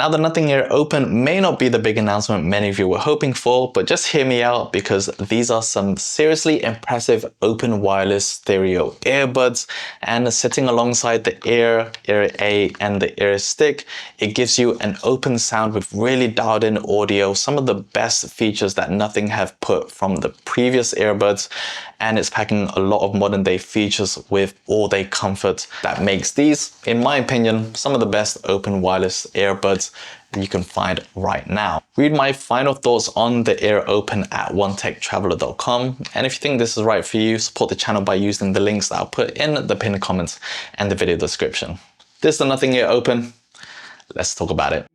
Now the Nothing Ear Open may not be the big announcement many of you were hoping for, but just hear me out because these are some seriously impressive open wireless stereo earbuds, and sitting alongside the Ear A and the Ear Stick, it gives you an open sound with really dialed in audio, some of the best features that Nothing have put from the previous earbuds, and it's packing a lot of modern day features with all-day comfort that makes these, in my opinion, some of the best open wireless earbuds you can find right now. Read my final thoughts on the Ear Open at onetechtraveler.com, and if you think this is right for you, support the channel by using the links that I'll put in the pinned comments and the video description. This is the Nothing Ear Open. Let's talk about it.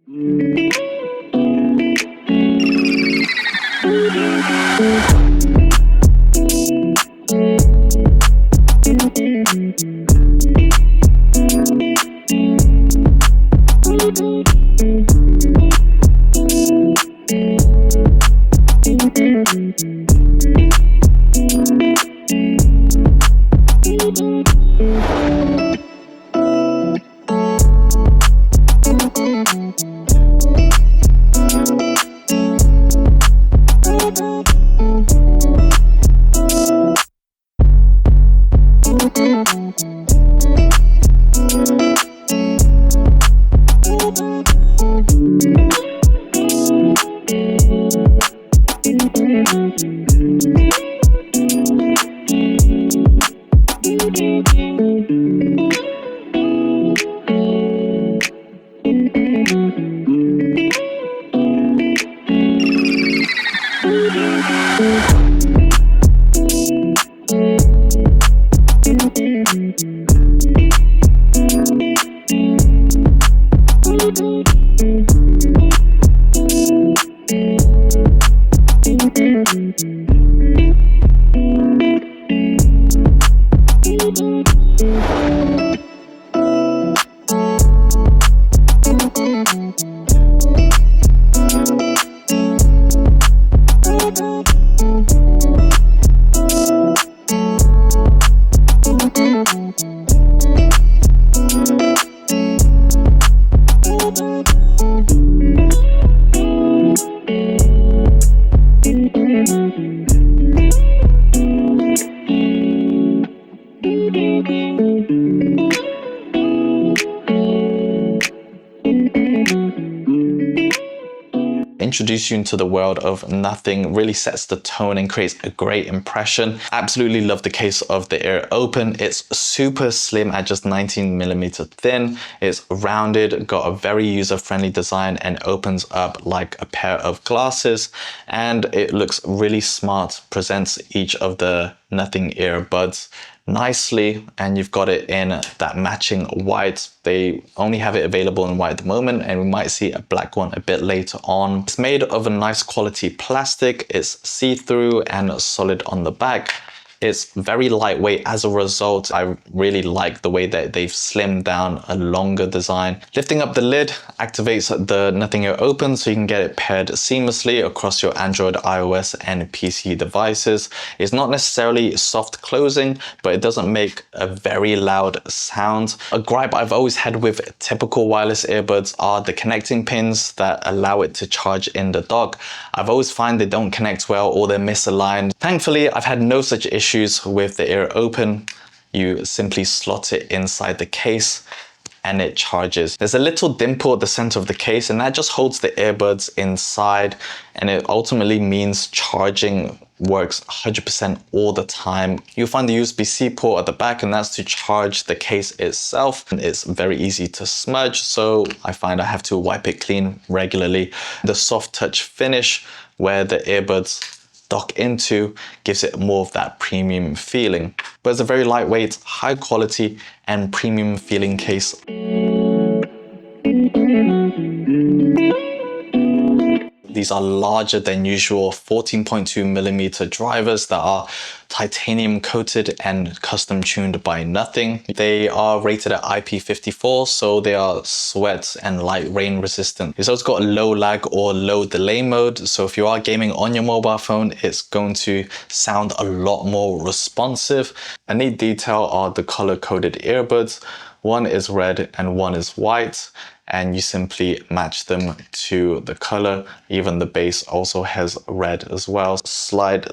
Introduce you into the world of Nothing, really sets the tone and creates a great impression. Absolutely love the case of the Ear Open. It's super slim at just 19mm thin. It's rounded, got a very user-friendly design, and opens up like a pair of glasses, and it looks really smart. Presents each of the Nothing earbuds nicely, and you've got it in that matching white. They only have it available in white at the moment, and we might see a black one a bit later on. It's made of a nice quality plastic. It's see-through and solid on the back. It's very lightweight as a result. I really like the way that they've slimmed down a longer design. Lifting up the lid activates the Nothing Ear Open, so you can get it paired seamlessly across your Android, iOS, and PC devices. It's not necessarily soft closing, but it doesn't make a very loud sound. A gripe I've always had with typical wireless earbuds are the connecting pins that allow it to charge in the dock. I've always found they don't connect well or they're misaligned. Thankfully, I've had no such issues with the Ear Open. You simply slot it inside the case and it charges. There's a little dimple at the center of the case, and that just holds the earbuds inside, and it ultimately means charging works 100% all the time. You'll find the USB-C port at the back, and that's to charge the case itself. And it's very easy to smudge, so I find I have to wipe it clean regularly. The soft touch finish where the earbuds dock into gives it more of that premium feeling. But it's a very lightweight, high quality, and premium feeling case. These are larger than usual 14.2mm drivers that are titanium coated and custom tuned by Nothing. They are rated at IP54, so they are sweat and light rain resistant. It's also got a low lag or low delay mode, so if you are gaming on your mobile phone, it's going to sound a lot more responsive. A neat detail are the color coded earbuds. One is red and one is white, and you simply match them to the color. Even the base also has red as well. Slide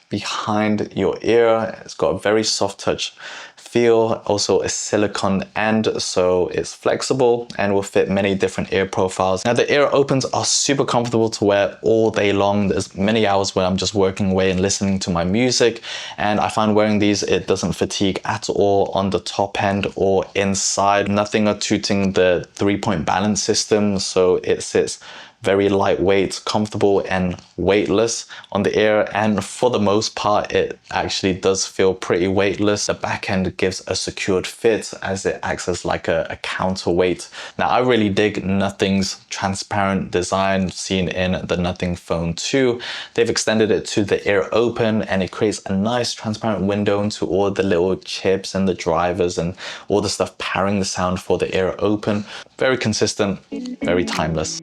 behind your ear. It's got a very soft touch feel, also a silicone end, so it's flexible and will fit many different ear profiles. Now the ear opens are super comfortable to wear all day long. There's many hours where I'm just working away and listening to my music, and I find wearing these, it doesn't fatigue at all on the top end or inside. Nothing are tooting the 3-point balance system, so it sits very lightweight, comfortable and weightless on the ear, and for the most part it actually does feel pretty weightless. The back end gives a secured fit as it acts as like a counterweight. Now I really dig Nothing's transparent design seen in the Nothing Phone 2. They've extended it to the ear open and it creates a nice transparent window into all the little chips and the drivers and all the stuff powering the sound for the ear open. Very consistent, very timeless.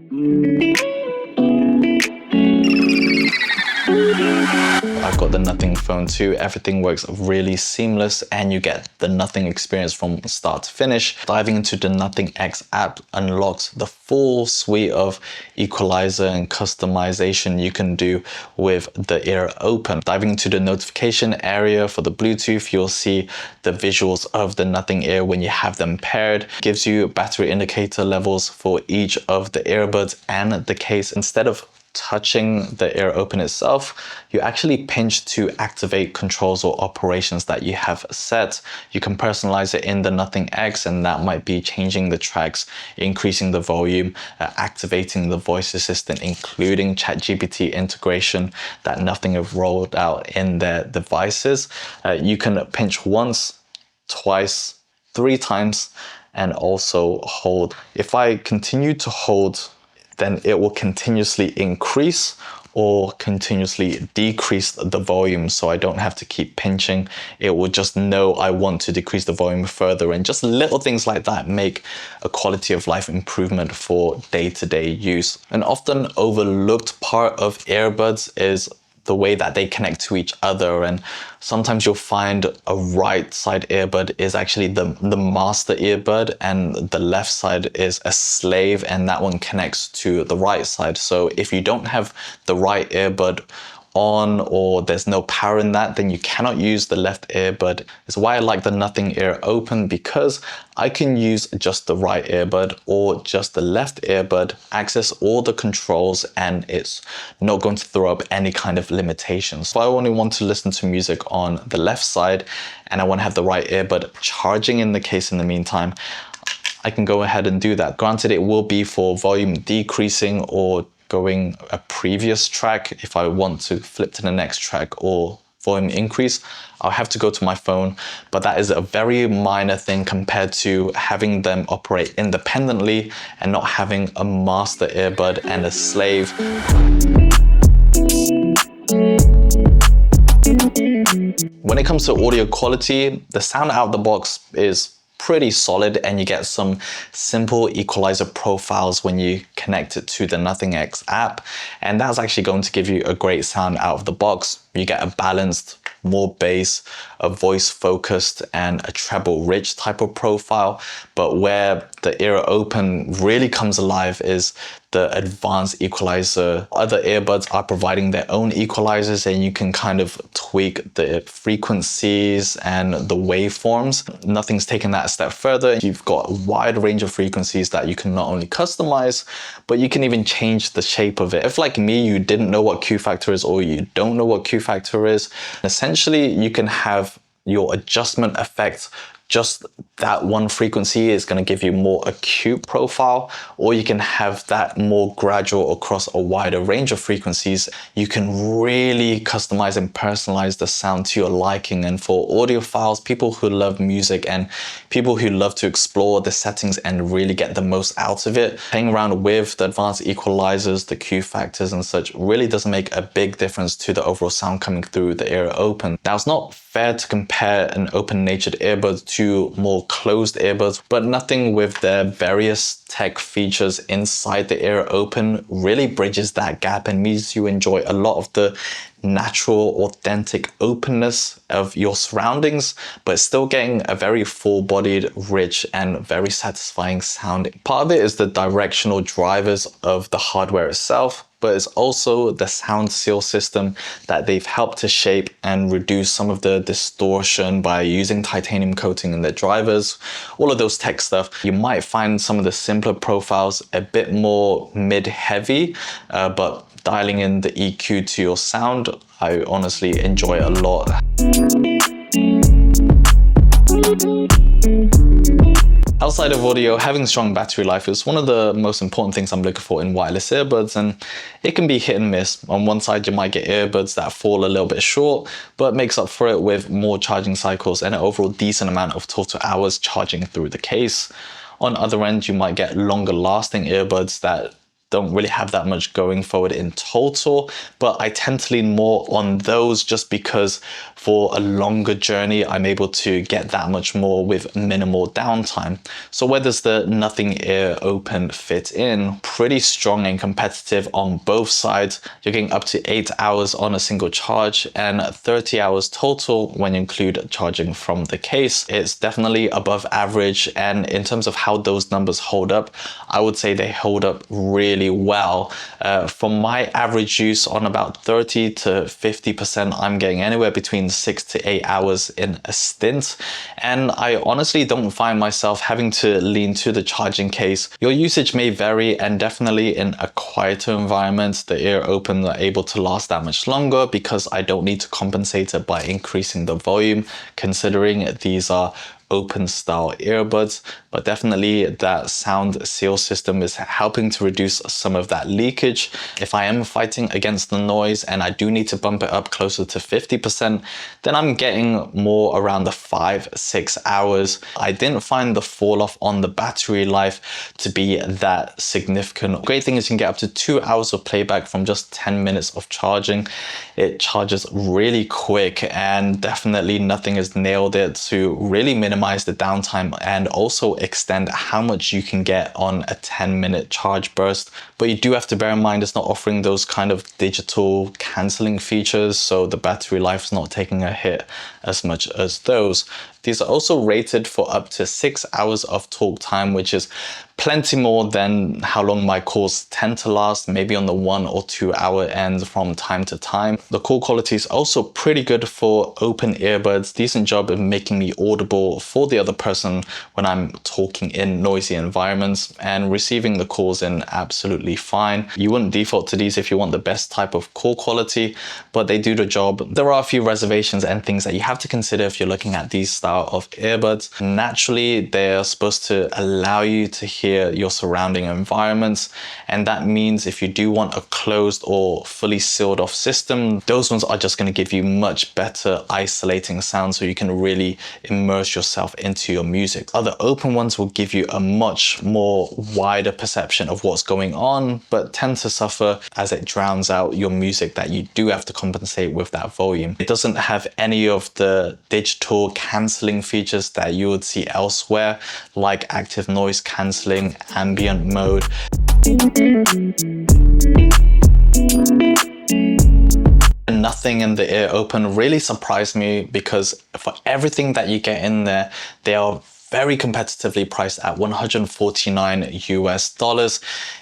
I've got the Nothing Phone 2. Everything works really seamless and you get the Nothing experience from start to finish. Diving into the Nothing X app unlocks the full suite of equalizer and customization you can do with the ear open. Diving into the notification area for the Bluetooth, you'll see the visuals of the Nothing Ear when you have them paired. Gives you battery indicator levels for each of the earbuds and the case. Instead of touching the ear open itself, you actually pinch to activate controls or operations that you have set. You can personalize it in the Nothing X, and that might be changing the tracks, increasing the volume, activating the voice assistant, including ChatGPT integration that Nothing have rolled out in their devices. You can pinch once, twice, 3 times, and also hold. If I continue to hold, then it will continuously increase or continuously decrease the volume, so I don't have to keep pinching. It will just know I want to decrease the volume further, and just little things like that make a quality of life improvement for day-to-day use. An often overlooked part of earbuds is the way that they connect to each other, and sometimes you'll find a right side earbud is actually the master earbud and the left side is a slave, and that one connects to the right side. So if you don't have the right earbud on or there's no power in that, then you cannot use the left earbud. It's why I like the Nothing Ear Open, because I can use just the right earbud or just the left earbud, access all the controls, and it's not going to throw up any kind of limitations. So I only want to listen to music on the left side and I want to have the right earbud charging in the case in the meantime, I can go ahead and do that. Granted, it will be for volume decreasing or going a previous track. If I want to flip to the next track or volume increase, I'll have to go to my phone, but that is a very minor thing compared to having them operate independently and not having a master earbud and a slave. When it comes to audio quality, the sound out of the box is pretty solid, and you get some simple equalizer profiles when you connect it to the Nothing X app, and that's actually going to give you a great sound out of the box. You get a balanced, more bass, a voice focused and a treble rich type of profile. But where the ear open really comes alive is the advanced equalizer. Other earbuds are providing their own equalizers, and you can kind of tweak the frequencies and the waveforms. Nothing's taken that a step further. You've got a wide range of frequencies that you can not only customize, but you can even change the shape of it. If, like me, you didn't know what Q factor is, or you don't know what Q factor is, essentially you can have your adjustment effect. Just that one frequency is going to give you more acute profile, or you can have that more gradual across a wider range of frequencies. You can really customize and personalize the sound to your liking. And for audiophiles, people who love music and people who love to explore the settings and really get the most out of it, playing around with the advanced equalizers, the Q factors and such really does make a big difference to the overall sound coming through the ear open. Now, it's not fair to compare an open-natured earbud to more closed earbuds, but Nothing with their various tech features inside the ear open really bridges that gap and means you enjoy a lot of the natural, authentic openness of your surroundings, but still getting a very full-bodied, rich, and very satisfying sound. Part of it is the directional drivers of the hardware itself, but it's also the sound seal system that they've helped to shape and reduce some of the distortion by using titanium coating in their drivers, all of those tech stuff. You might find some of the simpler profiles a bit more mid-heavy, but dialing in the EQ to your sound, I honestly enjoy it a lot. Outside of audio, having strong battery life is one of the most important things I'm looking for in wireless earbuds, and it can be hit and miss. On one side, you might get earbuds that fall a little bit short, but makes up for it with more charging cycles and an overall decent amount of total hours charging through the case. On the other end, you might get longer lasting earbuds that don't really have that much going for it in total, but I tend to lean more on those just because for a longer journey, I'm able to get that much more with minimal downtime. So where does the Nothing Ear Open fit in? Pretty strong and competitive on both sides. You're getting up to 8 hours on a single charge and 30 hours total when you include charging from the case. It's definitely above average, and in terms of how those numbers hold up, I would say they hold up really well. From my average use on about 30 to 50%, I'm getting anywhere between 6 to 8 hours in a stint, and I honestly don't find myself having to lean to the charging case. Your usage may vary, and definitely in a quieter environment, the Ear Open are able to last that much longer because I don't need to compensate it by increasing the volume, considering these are open style earbuds. But definitely that sound seal system is helping to reduce some of that leakage. If I am fighting against the noise and I do need to bump it up closer to 50%, then I'm getting more around the 5-6 hours. I didn't find the fall off on the battery life to be that significant. Great thing is you can get up to 2 hours of playback from just 10 minutes of charging. It charges really quick, and definitely nothing has nailed it to really minimize the downtime and also extend how much you can get on a 10-minute charge burst. But you do have to bear in mind it's not offering those kind of digital cancelling features, so the battery life is not taking a hit as much as those. These are also rated for up to 6 hours of talk time, which is plenty more than how long my calls tend to last, maybe on the 1 or 2 hour end from time to time. The call quality is also pretty good for open earbuds, decent job of making me audible for the other person when I'm talking in noisy environments, and receiving the calls in absolutely fine. You wouldn't default to these if you want the best type of call quality, but they do the job. There are a few reservations and things that you have to consider if you're looking at these style of earbuds. Naturally, they're supposed to allow you to hear your surrounding environments, and that means if you do want a closed or fully sealed off system, those ones are just going to give you much better isolating sound, so you can really immerse yourself into your music. Other open ones will give you a much more wider perception of what's going on, but tend to suffer as it drowns out your music that you do have to compensate with that volume. It doesn't have any of the digital cancelling features that you would see elsewhere, like active noise cancelling, ambient mode. Nothing in the Ear Open really surprised me, because for everything that you get in there, they are very competitively priced at $149 US.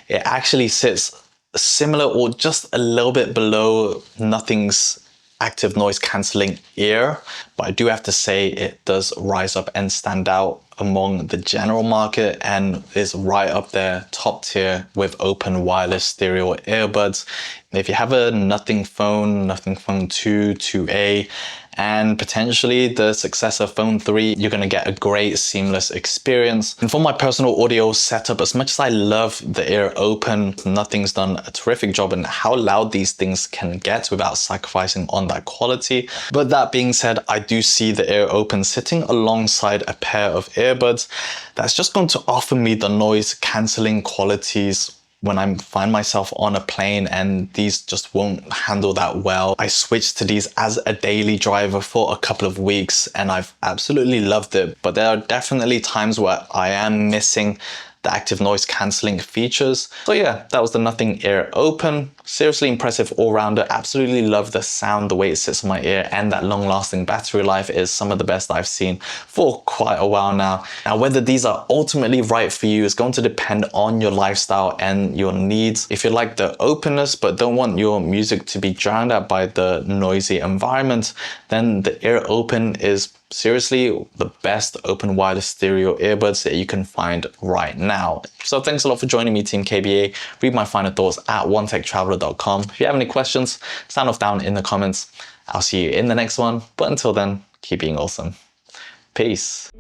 It actually sits similar or just a little bit below Nothing's active noise cancelling ear, but I do have to say it does rise up and stand out among the general market, and is right up there top tier with open wireless stereo earbuds. If you have a Nothing Phone, Nothing Phone 2, 2A, and potentially the successor Phone 3, you're going to get a great seamless experience. And for my personal audio setup, as much as I love the Ear Open, Nothing's done a terrific job in how loud these things can get without sacrificing on that quality. But that being said, I do see the Ear Open sitting alongside a pair of earbuds that's just going to offer me the noise cancelling qualities when I find myself on a plane and these just won't handle that well. I switched to these as a daily driver for a couple of weeks and I've absolutely loved it. But there are definitely times where I am missing the active noise cancelling features. So yeah, that was the Nothing Ear Open. Seriously impressive all-rounder. Absolutely love the sound, the way it sits on my ear, and that long-lasting battery life is some of the best I've seen for quite a while now. Now, whether these are ultimately right for you is going to depend on your lifestyle and your needs. If you like the openness but don't want your music to be drowned out by the noisy environment, then the Ear Open is seriously the best open wireless stereo earbuds that you can find right now. So thanks a lot for joining me, Team KBA. Read my final thoughts at onetechtraveler.com. If you have any questions, sound off down in the comments. I'll see you in the next one, but until then, keep being awesome. Peace.